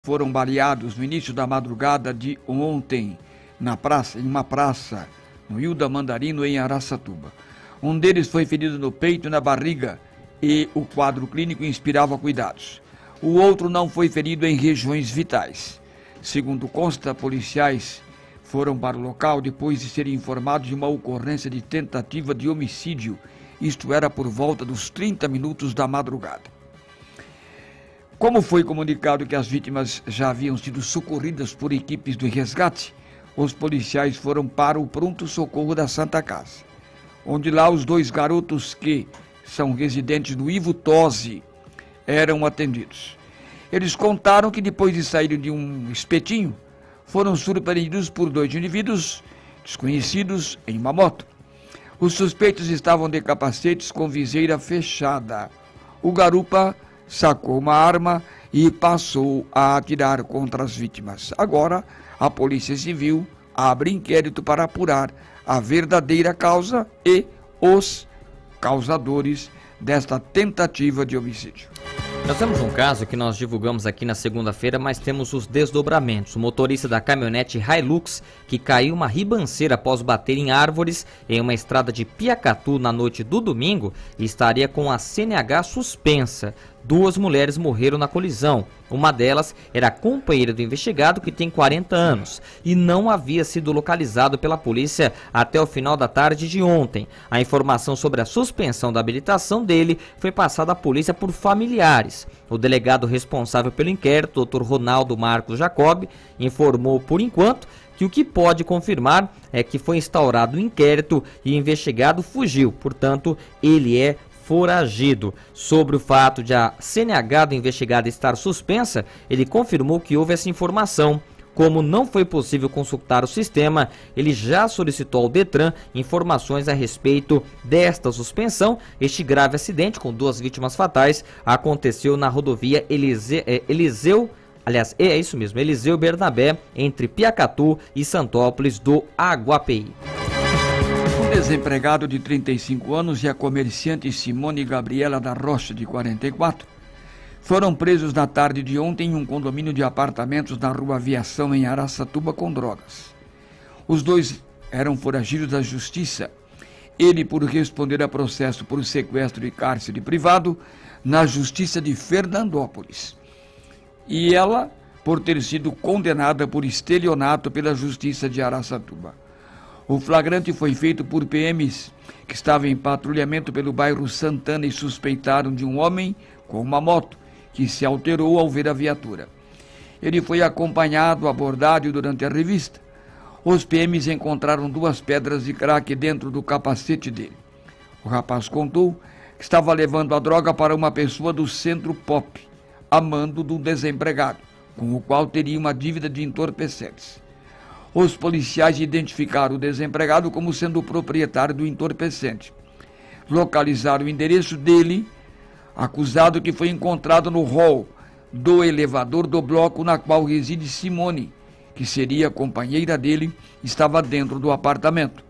foram baleados no início da madrugada de ontem em uma praça no Hilda Mandarino, em Araçatuba. Um deles foi ferido no peito e na barriga e o quadro clínico inspirava cuidados. O outro não foi ferido em regiões vitais. Segundo consta, policiais foram para o local depois de serem informados de uma ocorrência de tentativa de homicídio. Isto era por volta dos 30 minutos da madrugada. Como foi comunicado que as vítimas já haviam sido socorridas por equipes do resgate, os policiais foram para o pronto-socorro da Santa Casa, onde lá os dois garotos que são residentes do Ivo Tosi eram atendidos. Eles contaram que depois de saírem de um espetinho, foram surpreendidos por dois indivíduos desconhecidos em uma moto. Os suspeitos estavam de capacetes com viseira fechada. O garupa sacou uma arma e passou a atirar contra as vítimas. Agora, a Polícia Civil abre inquérito para apurar a verdadeira causa e os causadores desta tentativa de homicídio. Nós temos um caso que nós divulgamos aqui na segunda-feira, mas temos os desdobramentos. O motorista da caminhonete Hilux, que caiu uma ribanceira após bater em árvores em uma estrada de Piacatu na noite do domingo, estaria com a CNH suspensa. Duas mulheres morreram na colisão. Uma delas era a companheira do investigado, que tem 40 anos, e não havia sido localizado pela polícia até o final da tarde de ontem. A informação sobre a suspensão da habilitação dele foi passada à polícia por familiares. O delegado responsável pelo inquérito, Dr. Ronaldo Marcos Jacob, informou por enquanto que o que pode confirmar é que foi instaurado o inquérito e o investigado fugiu. Portanto, ele é foragido. Sobre o fato de a CNH do investigado estar suspensa, ele confirmou que houve essa informação. Como não foi possível consultar o sistema, ele já solicitou ao Detran informações a respeito desta suspensão. Este grave acidente com duas vítimas fatais aconteceu na rodovia Eliseu Bernabé, entre Piacatu e Santópolis do Aguapeí. O desempregado de 35 anos e a comerciante Simone Gabriela da Rocha, de 44, foram presos na tarde de ontem em um condomínio de apartamentos na Rua Aviação, em Araçatuba, com drogas. Os dois eram foragidos da justiça. Ele por responder a processo por sequestro e cárcere privado na Justiça de Fernandópolis. E ela por ter sido condenada por estelionato pela Justiça de Araçatuba. O flagrante foi feito por PMs que estavam em patrulhamento pelo bairro Santana e suspeitaram de um homem com uma moto que se alterou ao ver a viatura. Ele foi acompanhado, abordado durante a revista. Os PMs encontraram duas pedras de crack dentro do capacete dele. O rapaz contou que estava levando a droga para uma pessoa do Centro Pop, a mando do desempregado, com o qual teria uma dívida de entorpecentes. Os policiais identificaram o desempregado como sendo o proprietário do entorpecente. Localizaram o endereço dele, acusado, que foi encontrado no hall do elevador do bloco na qual reside Simone, que seria a companheira dele, estava dentro do apartamento.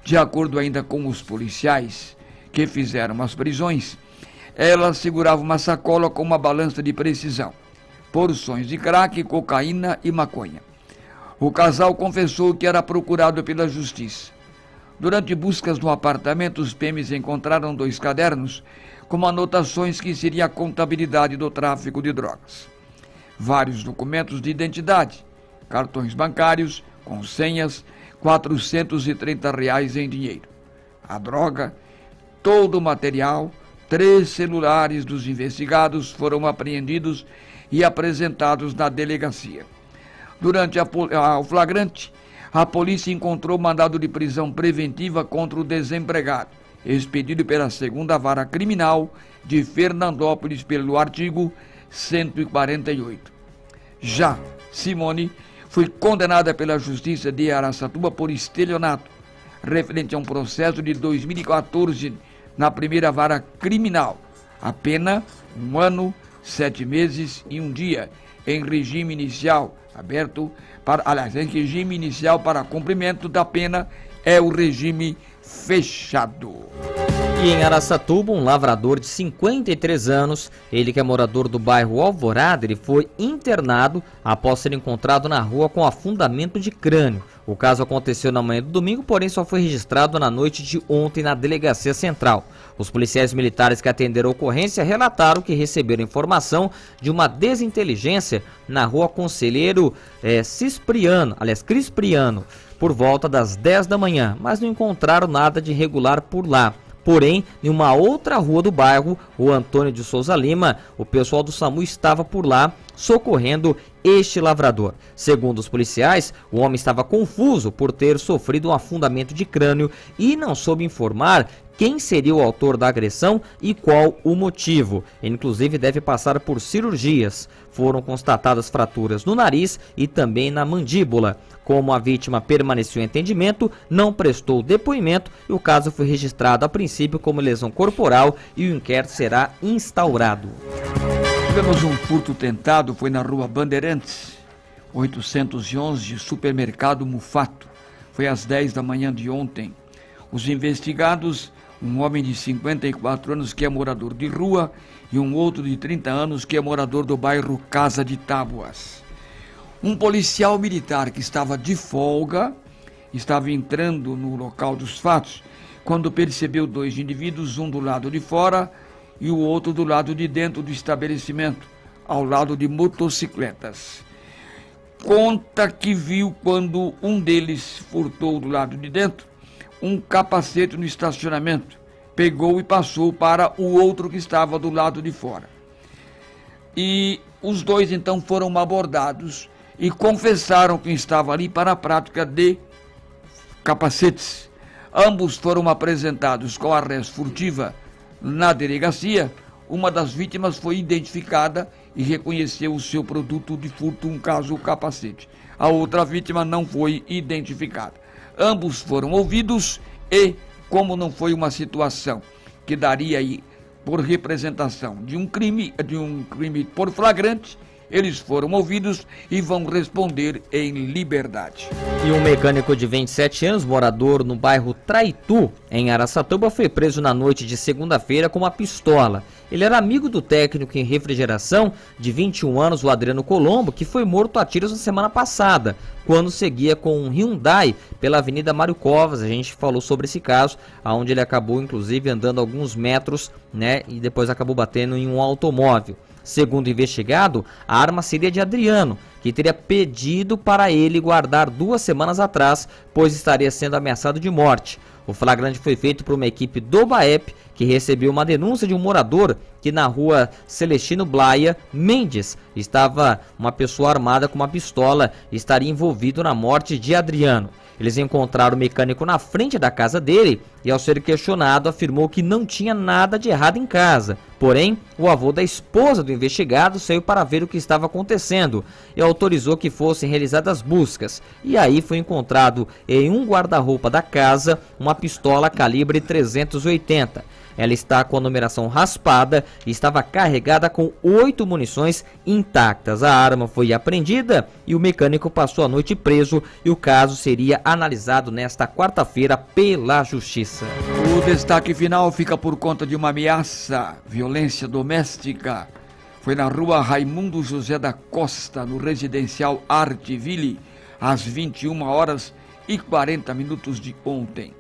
De acordo ainda com os policiais que fizeram as prisões, ela segurava uma sacola com uma balança de precisão, porções de crack, cocaína e maconha. O casal confessou que era procurado pela justiça. Durante buscas no apartamento, os PMs encontraram 2 cadernos com anotações que seria a contabilidade do tráfico de drogas. Vários documentos de identidade, cartões bancários com senhas, R$430 em dinheiro. A droga, todo o material, 3 celulares dos investigados foram apreendidos e apresentados na delegacia. Durante o flagrante, a polícia encontrou mandado de prisão preventiva contra o desempregado, expedido pela 2ª Vara Criminal de Fernandópolis pelo artigo 148. Já Simone foi condenada pela Justiça de Araçatuba por estelionato, referente a um processo de 2014 na 1ª Vara Criminal. A pena, 1 ano, 7 meses e 1 dia, em regime inicial em regime inicial para cumprimento da pena é o regime fechado. E em Araçatuba, um lavrador de 53 anos, ele que é morador do bairro Alvorada, ele foi internado após ser encontrado na rua com afundamento de crânio. O caso aconteceu na manhã do domingo, porém só foi registrado na noite de ontem na Delegacia Central. Os policiais militares que atenderam a ocorrência relataram que receberam informação de uma desinteligência na rua Conselheiro Crispriano, por volta das 10 da manhã, mas não encontraram nada de irregular por lá. Porém, em uma outra rua do bairro, o Antônio de Souza Lima, o pessoal do SAMU estava por lá socorrendo este lavrador. Segundo os policiais, o homem estava confuso por ter sofrido um afundamento de crânio e não soube informar quem seria o autor da agressão e qual o motivo. Ele, inclusive, deve passar por cirurgias. Foram constatadas fraturas no nariz e também na mandíbula. Como a vítima permaneceu em atendimento, não prestou depoimento e o caso foi registrado a princípio como lesão corporal e o inquérito será instaurado. Tivemos um furto tentado, foi na rua Bandeirantes, 811, supermercado Mufato. Foi às 10 da manhã de ontem. Os investigados, um homem de 54 anos que é morador de rua e um outro de 30 anos que é morador do bairro Casa de Tábuas. Um policial militar que estava de folga, estava entrando no local dos fatos, quando percebeu dois indivíduos, um do lado de fora e o outro do lado de dentro do estabelecimento, ao lado de motocicletas. Conta que viu quando um deles furtou do lado de dentro um capacete no estacionamento, pegou e passou para o outro que estava do lado de fora. E os dois então foram abordados e confessaram que estava ali para a prática de capacetes. Ambos foram apresentados com arresto furtiva na delegacia. Uma das vítimas foi identificada e reconheceu o seu produto de furto, um caso, o capacete. A outra vítima não foi identificada. Ambos foram ouvidos e, como não foi uma situação que daria aí por representação de um crime por flagrante, eles foram ouvidos e vão responder em liberdade. E um mecânico de 27 anos, morador no bairro Traitu, em Araçatuba, foi preso na noite de segunda-feira com uma pistola. Ele era amigo do técnico em refrigeração de 21 anos, o Adriano Colombo, que foi morto a tiros na semana passada, quando seguia com um Hyundai pela Avenida Mário Covas. A gente falou sobre esse caso, onde ele acabou inclusive andando alguns metros, né, e depois acabou batendo em um automóvel. Segundo o investigado, a arma seria de Adriano, que teria pedido para ele guardar 2 semanas atrás, pois estaria sendo ameaçado de morte. O flagrante foi feito por uma equipe do BAEP, que recebeu uma denúncia de um morador que na rua Celestino Blaia Mendes estava uma pessoa armada com uma pistola e estaria envolvido na morte de Adriano. Eles encontraram o mecânico na frente da casa dele e, ao ser questionado, afirmou que não tinha nada de errado em casa. Porém, o avô da esposa do investigado saiu para ver o que estava acontecendo e autorizou que fossem realizadas buscas. E aí foi encontrado em um guarda-roupa da casa uma pistola calibre 380. Ela está com a numeração raspada e estava carregada com 8 munições intactas. A arma foi apreendida e o mecânico passou a noite preso e o caso seria analisado nesta quarta-feira pela Justiça. O destaque final fica por conta de uma ameaça, violência doméstica. Foi na rua Raimundo José da Costa, no residencial Artville, às 21h40 de ontem.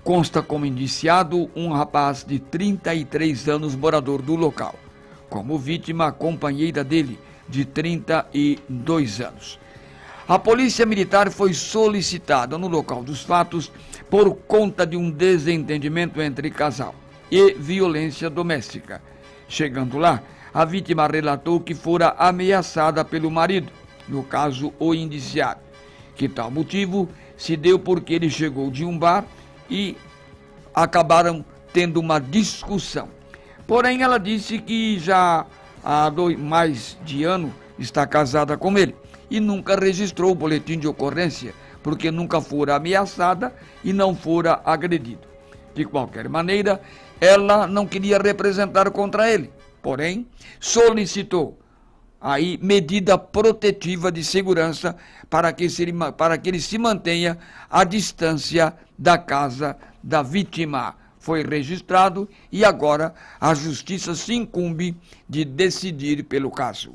Consta como indiciado um rapaz de 33 anos, morador do local. Como vítima, a companheira dele, de 32 anos. A polícia militar foi solicitada no local dos fatos por conta de um desentendimento entre casal e violência doméstica. Chegando lá, a vítima relatou que fora ameaçada pelo marido, no caso o indiciado, que tal motivo se deu porque ele chegou de um bar e acabaram tendo uma discussão. Porém, ela disse que já há mais de ano está casada com ele e nunca registrou o boletim de ocorrência, porque nunca fora ameaçada e não fora agredido. De qualquer maneira, ela não queria representar contra ele, porém, solicitou aí medida protetiva de segurança para que ele se mantenha à distância da casa da vítima. foi registrado e agora a justiça se incumbe de decidir pelo caso.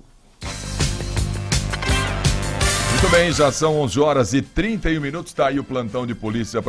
Muito bem, já são 11 horas e 31 minutos, está aí o plantão de polícia.